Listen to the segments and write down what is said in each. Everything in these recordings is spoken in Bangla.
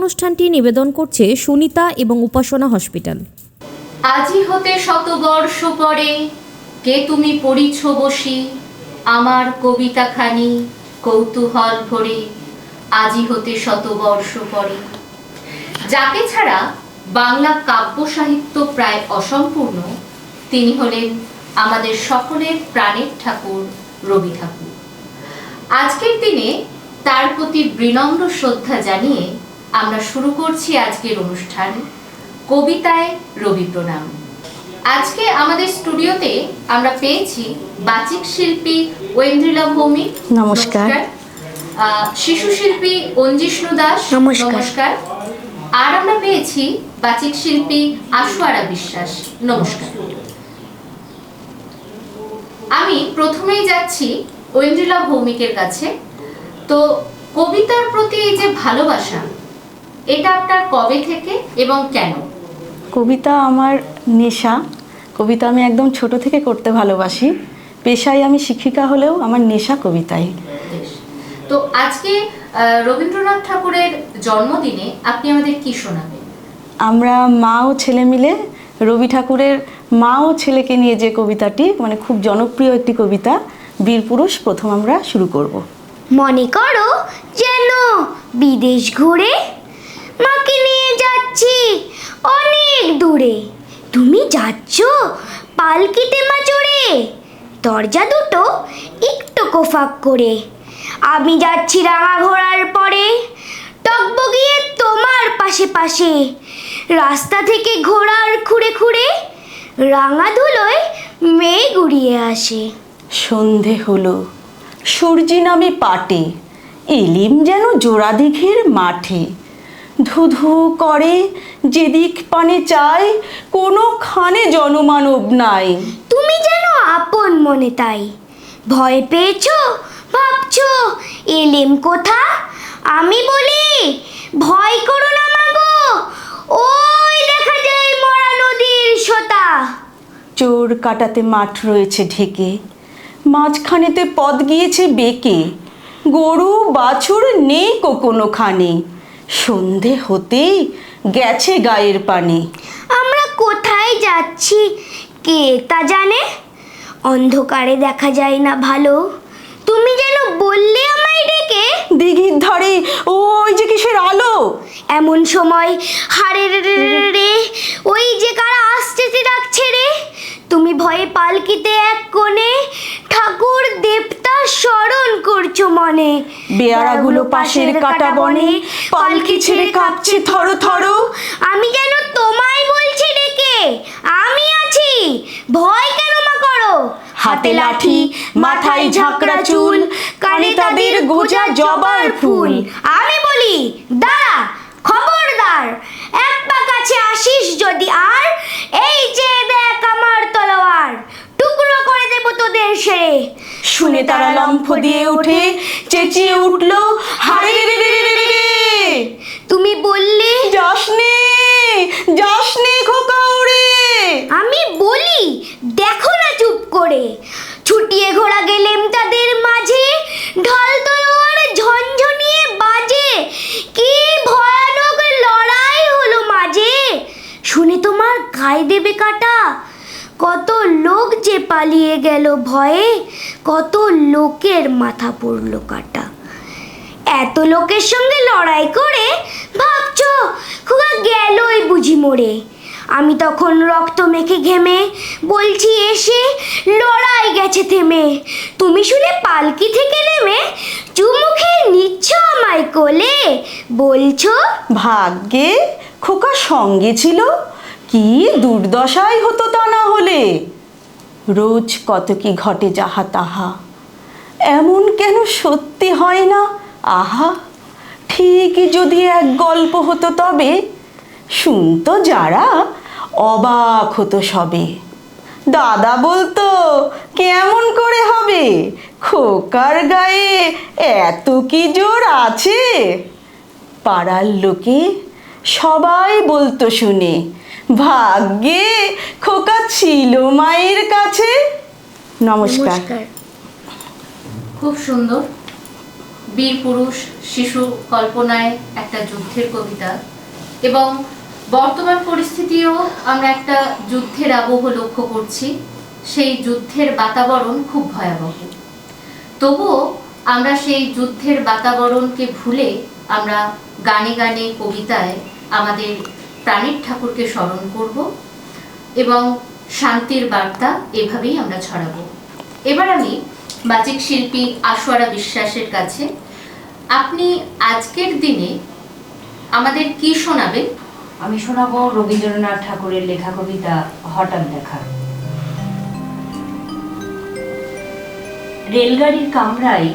অনুষ্ঠানটি নিবেদন করছে সুনিতা এবং উপাসনা হসপিটাল। আজি হতে শতবর্ষ পরে কে তুমি পড়িছ বসি আমার কবিতাখানি কৌতূহল ভরে। আজি হতে শতবর্ষ পরে, যাকে ছাড়া বাংলা কাব্য সাহিত্য প্রায় অসম্পূর্ণ, তিনি হলেন আমাদের সকলের প্রাণের ঠাকুর রবি ঠাকুর। আজকের দিনে তার প্রতি বিনম্র শ্রদ্ধা জানিয়ে আমরা শুরু করছি আজকের অনুষ্ঠান কবিতায় রবি প্রণাম। আজকে আমাদের স্টুডিওতে আমরা পেয়েছি বাচিক শিল্পী ঐন্দ্রিলা ভৌমিক, নমস্কার। শিশু শিল্পী অঞ্জিষ্ণু দাস, নমস্কার। আর আমরা পেয়েছি বাচিক শিল্পী আশুয়ারা বিশ্বাস, নমস্কার। আমি প্রথমেই যাচ্ছি ঐন্দ্রিলা ভৌমিকের কাছে। তো কবিতার প্রতি এই যে ভালোবাসা, এটা আপনার কবে থেকে এবং কেন? কবিতা আমার নেশা। কবিতা আমি একদম ছোট থেকে করতে ভালোবাসি। পেশায় আমি শিক্ষিকা হলেও আমার নেশা কবিতায়। তো আজকে রবীন্দ্রনাথ ঠাকুরের জন্মদিনে আপনি আমাদের কি শোনাবেন? আমরা মা ও ছেলে মিলে রবি ঠাকুরের মা ও ছেলেকে নিয়ে যে কবিতাটি, মানে খুব জনপ্রিয় একটি কবিতা, বীরপুরুষ, প্রথম আমরা শুরু করব। মনে করো যেন বিদেশ ঘুরে মাকে নিয়ে যাচ্ছি অনেক দূরে। তুমি যাচ্ছ পালকিতে মা চড়ে, দরজা দুটো একটু কোফাক করে। আমি যাচ্ছি রাঙা ঘোড়ার পরে, টকবগিয়ে তোমার পাশে পাশে। রাস্তা থেকে ঘোড়ার খুঁড়ে খুঁড়ে রাঙা ধুলোয় মেঘ উড়িয়ে আসে। সন্ধে হলো, সূর্যি নামে পাটে, এলিম যেন জোড়া দিঘির মাঠে। ধুধু করে যেদিক পানে চায়, কোনোখানে জনমানব নাই। তুমি যেন আপন মনে তাই। ভয় পেয়েছো, ভাবছো এলেম কোথা? আমি বলি ভয় করো না মাগো, ওই দেখা যায় মরা নদীর সোতা। চোর কাটাতে মাঠ রয়েছে ঢেকে, মাঝখানেতে পথ গিয়েছে বেঁকে। গরু বাছুর নেই কোনোখানে, সন্ধে হতেই গেছে গায়ের পানে। আমরা কোথায় যাচ্ছি কে তা জানে, অন্ধকারে দেখা যায় না ভালো। তুমি যেন বললে আমায় ডেকে, দিঘির ধারে ওই যে কিসের আলো। এমন সময় হারে রে ওই যে কারা আসছে ডাকছে রে। তুমি ভয়ে পালকিতে এক কোণে ঠাকুর দেবতা স্মরণ করছো মনে। বেয়ারাগুলো পাশের কাটা বনে, পালকি ছেড়ে কাঁপছে থর থর। আমি যেন তোমায় বলছি ডেকে, আমি আছি, ভয় কেন মা করো। হাতে লাঠি, মাথায় ঝাঁকড়া চুল, কানে তাদের গোজা জবার ফুল। আমি বলি দাঁড়া, খবরদার, এক পা কাছে আসিস যদি আর, এই যে দেখ আমার তলোয়ার, টুকরো করে দেব তোদের সেরে। শুনে তারা লম্ফ দিয়ে উঠে চেঁচিয়ে উঠলো, হারে রে রে রে রে। তুমি বললে যাসনে যাসনে খোকা উড়ে। আমি বলি দেখো না চুপ করে। ছুটিয়ে ঘোড়া গেলেম তাদের মাঝে, ঢাল তলোয়ার ঝনঝনিয়ে বাজে। কি ভয়ানক লড়াই হলো মাঝে, শুনে তোমার গায়ে দেবে কাটা। কত লোক যে পালিয়ে গেল ভয়ে, কত লোকের মাথা পড়লো কাটা। এত লোকের সঙ্গে লড়াই করে ভাবছো খোকা গেলই বুঝি মরে। আমি তখন রক্ত মেখে ঘেমে বলছি এসে, লড়াই গেছে থেমে। তুমি শুনে পালকি থেকে নেমে চুমুখে নিচ্ছ আমায় কোলে, বলছো ভাগ্যে খোকা সঙ্গে ছিল, কি দুর্দশাই হতো তা না হলে। রোজ কত কি ঘটে যাহা তাহা, এমন কেন সত্যি হয় না আহা। ঠিকই যদি এক গল্প হতো তবে, শুনতো যারা অবাক হতো সবে। দাদা বলতো কেমন করে হবে, খোকার গায়ে এত কি জোর আছে। পাড়ার লোকে সবাই বলতো শুনে, ভাগ্যে খোকা ছিল মায়ের কাছে। নমস্কার। খুব সুন্দর। বীর পুরুষ শিশু কল্পনায় একটা যুদ্ধের কবিতা, এবং বর্তমান পরিস্থিতিও আমরা একটা যুদ্ধের আবহ লক্ষ্য করছি। সেই যুদ্ধের বাতাবরণ খুব ভয়াবহ, তবুও আমরা সেই যুদ্ধের বাতাবরণকে ভুলে আমরা গানে গানে কবিতায় আমাদের প্রাণের ঠাকুরকে স্মরণ করব এবং শান্তির বার্তা এভাবেই আমরা ছড়াবো। এবার আমি বাচিক শিল্পী আশোয়ারা বিশ্বাসের কাছে, আপনি আজকের দিনে আমাদের কি শোনাবেন? আমি শোনাবো রবীন্দ্রনাথ ঠাকুরের লেখা কবিতা হঠাৎ দেখা। রেলগাড়ির কামরায়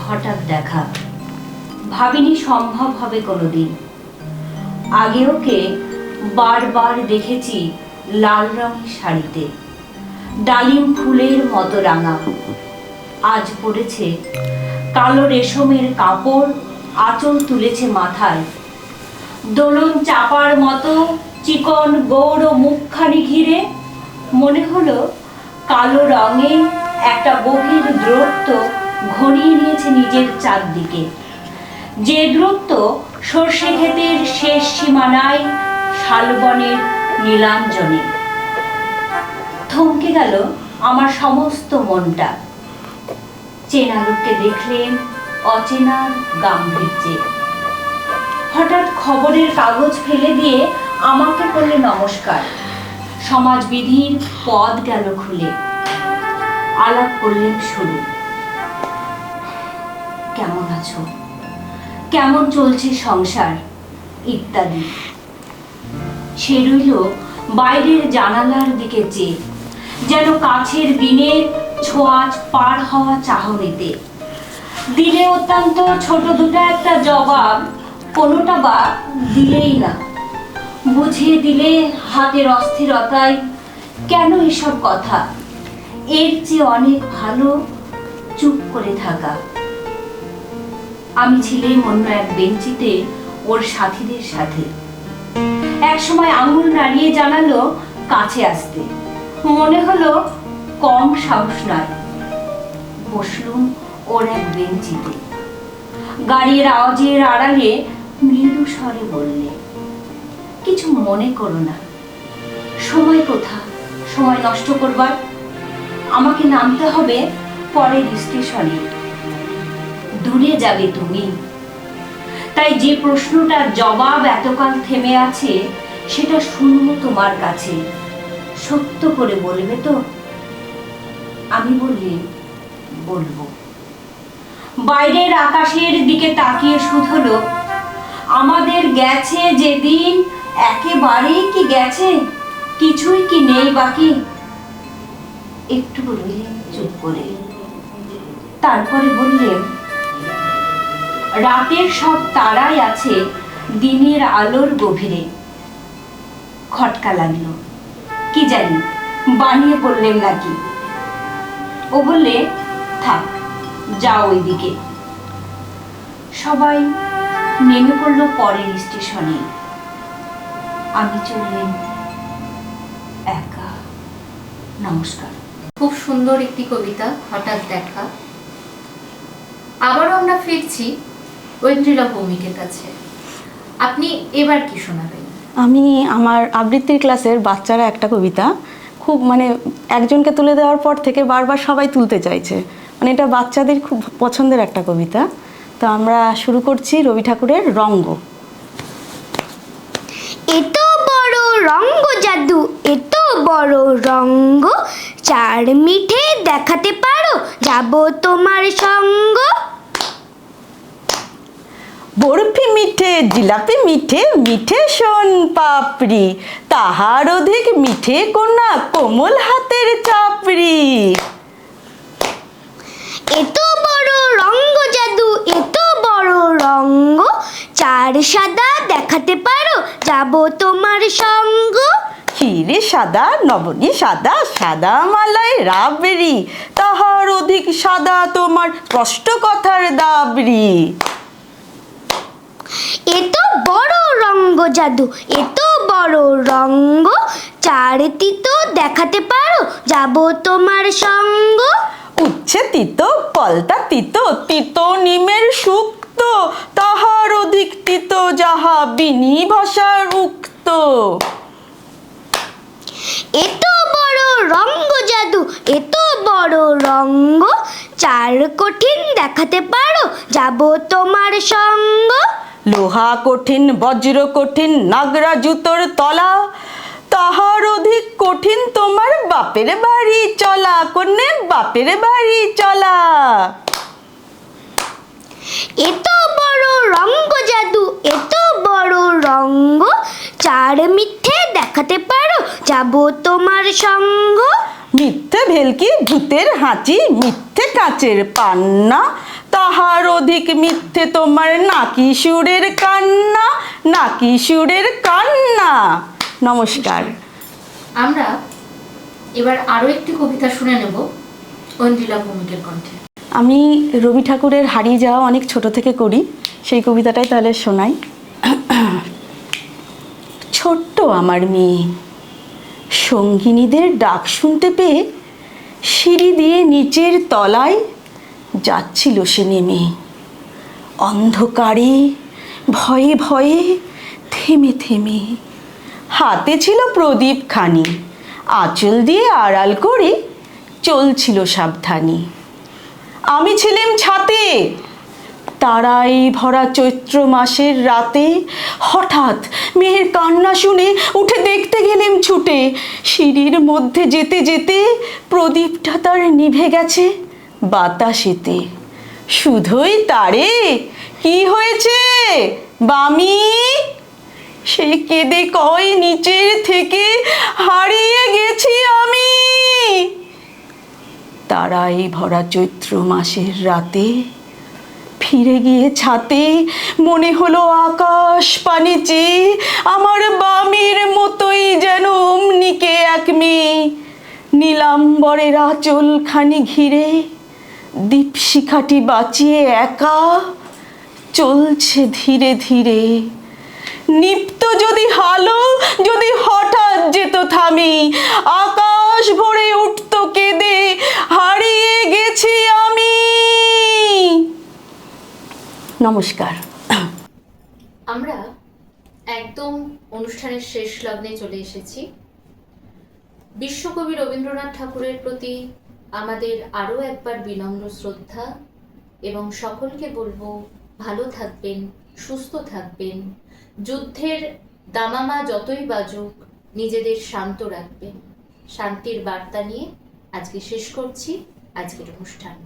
হঠাৎ দেখা, ভাবিনি সম্ভব হবে কোনোদিন। আগে ওকে বারবার দেখেছি লাল রঙের শাড়িতে, ডালিম ফুলের মতো রাঙা। আজ পড়েছে কালো রেশমের কাপড়, আঁচল তুলেছে মাথায়। দোলন চাপার মতো চিকন গৌড় মুখখানি ঘিরে মনে হলো কালো রঙে একটা গভীর দূরত্ব ঘনিয়ে নিয়েছে নিজের চারদিকে, যে দূরত্ব সর্ষে ক্ষেতের শেষ সীমানায় শালবনের নীলাঞ্জনে। থমকে গেল আমার সমস্ত মনটা। চেনা লোককে দেখলেন অচেনার গাম্ভীর্যে। হঠাৎ খবরের কাগজ ফেলে দিয়ে আমাকে করলে নমস্কার। সমাজবিধির পদ গেল খুলে, আলাপ করলেন শুরু। কেমন আছো, কেমন চলছে সংসার ইত্যাদি। সে রইল বাইরের জানালার দিকে চেয়ে, যেন কাছের দিনের ছোঁয়াচ পার হওয়া চাহনিতে। দিলে অত্যন্ত ছোট দুটো একটা জবাব, কোনোটা বা দিলেই না। বুঝিয়ে দিলে হাতের অস্থিরতায় কেন এসব কথা, এর চেয়ে অনেক ভালো চুপ করে থাকা। আমি ছিলাম অন্য এক বেঞ্চিতে ওর সাথীদের সাথে। এক সময় আঙুল নাড়িয়ে জানালো কাছে আসতে, মনে হলো কম সাহস নয়। বসলুম ওর এক বেঞ্চিতে। গাড়ির আওয়াজের আড়ালে মৃদু স্বরে বললে, কিছু মনে করো না, সময় কোথা সময় নষ্ট করবার। আমাকে নামতে হবে পরের স্টেশনে, দূরে যাবে তুমি। তাই যে প্রশ্নটার জবাব এতকাল থেমে আছে সেটা শুনবো তোমার কাছে। সত্য করে বলবে তো? আমি বললি বলবো। বাইরের আকাশের দিকে তাকিয়ে শুধলো, আমাদের গেছে যেদিন একেবারেই কি গেছে, কিছুই কি নেই বাকি। একটু রইলেন চুপ করে, তারপরে বললেন, রাতের সব তারাই আছে দিনের আলোর গভীরে। খটকা লাগলো, কি জানি বানিয়ে পড়লেন নাকি। ও বললে, থাক যাও ওইদিকে। সবাই নেমে পড়লো পরের স্টেশনে। আমি চললেন একা। নমস্কার। খুব সুন্দর একটি কবিতা হঠাৎ দেখা। আবারও আমরা ফিরছি ঐন্দ্রিলা ভৌমিকের কাছে, আপনি এবার কি শোনাবেন? আমি আমার আবৃত্তির ক্লাসের বাচ্চারা একটা কবিতা খুব একজনকে তুলে দেওয়ার পর থেকে বারবার সবাই তুলতে চাইছে, এটা বাচ্চাদের খুব পছন্দের একটা কবিতা। তো আমরা শুরু করছি রবি ঠাকুরের রঙ্গ। এত বড় রঙ্গ জাদু, এত বড় রঙ্গ, চার মিঠে দেখাতে পারো, যাব তোমার সঙ্গ। বরফি মিঠে, জিলাপি মিঠে, মিঠে সোন পাপড়ি, তাহার অধিক মিঠে কোনা কোমল হাতের চাপড়ি। এত বড় রঙ্গ জাদু, এত বড় রঙ্গ, চার সাদা দেখাতে পারো, যাব তোমার সঙ্গ। ক্ষীরে সাদা, নবনী সাদা, সাদা মালাই রাবড়ি, তাহার অধিক সাদা তোমার স্পষ্ট কথার দাবড়ি। এত বড় রঙ্গ জাদু, এত বড় রঙ্গ, চার তিতো দেখাতে পারো, যাব তোমার সঙ্গ। উচ্ছে তিতো পলতা তিতো তিতো নিমের শুক্ত, তাহার অধিক তিতো যাহা বিনি ভাষার উক্ত। এত বড় রঙ্গ জাদু, এত বড় রঙ্গ, চার কঠিন দেখাতে পারো, যাব তোমার সঙ্গ। লোহা কঠিন বজ্র কঠিন নাগরা জুতোর তলা, তাহার অধিক কঠিন তোমার বাপের বাড়ি চলা, কন্যে বাপের বাড়ি চলা। এত বড় রঙ্গ জাদু, এত বড় রঙ্গ, চার মিথ্যে দেখাতে পারো, যাব তোমার সঙ্গ। মিথ্যে ভেলকি ভূতের হাঁচি, মিথ্যে কাচের পান্না, তাহার অধিক মিথ্যে তোমার নাকি সুরের কান্না, নাকি সুরের কান্না। নমস্কার। আমরা এবার আরও একটি কবিতা শুনে নেব ঐন্দ্রিলা ভৌমিকের কণ্ঠে। আমি রবি ঠাকুরের হারিয়ে যাওয়া অনেক ছোট থেকে করি, সেই কবিতাটাই তাহলে শোনাই। ছোট্ট আমার মেয়ে, সঙ্গিনীদের ডাক শুনতে পেয়ে সিঁড়ি দিয়ে নিচের তলায় যাচ্ছিল সে নেমে। অন্ধকারে ভয়ে ভয়ে থেমে থেমে, হাতে ছিল প্রদীপ খানি, আঁচল দিয়ে আড়াল করে চলছিল সাবধানী। আমি ছিলাম ছাতে, তারাই ভরা চৈত্র মাসের রাতে। হঠাৎ মেয়ের কান্না শুনে উঠে দেখতে গেলেম ছুটে। সিঁড়ির মধ্যে যেতে যেতে প্রদীপটা তার নিভে গেছে বাতাসেতে। শুধুই তারে, কি হয়েছে বামি? সে কেঁদে কয় নিচের থেকে, হারিয়ে গেছি আমি। তারাই ভরা চৈত্র মাসের রাতে ফিরে গিয়ে ছাতে মনে হলো আকাশ পানে চেয়ে আমার বামির মতোই যেন অমনিকে এক মেয়ে। নীলাম্বরের আঁচলখানি ঘিরে দীপশিখাটি বাঁচিয়ে একা চলছে ধীরে ধীরে। নিপ্ত যদি হালো যদি হঠাৎ যেত থামি, আকাশ ভরে উঠত কেঁদে, হারিয়ে গেছি আমি। নমস্কার। আমরা একদম অনুষ্ঠানের শেষ লগ্নে চলে এসেছি। বিশ্বকবি রবীন্দ্রনাথ ঠাকুরের প্রতি আমাদের আরও একবার বিনম্র শ্রদ্ধা, এবং সকলকে বলবো ভালো থাকবেন, সুস্থ থাকবেন, যুদ্ধের দামামা যতই বাজুক নিজেদের শান্ত রাখবেন। শান্তির বার্তা নিয়ে আজকে শেষ করছি আজকের অনুষ্ঠান।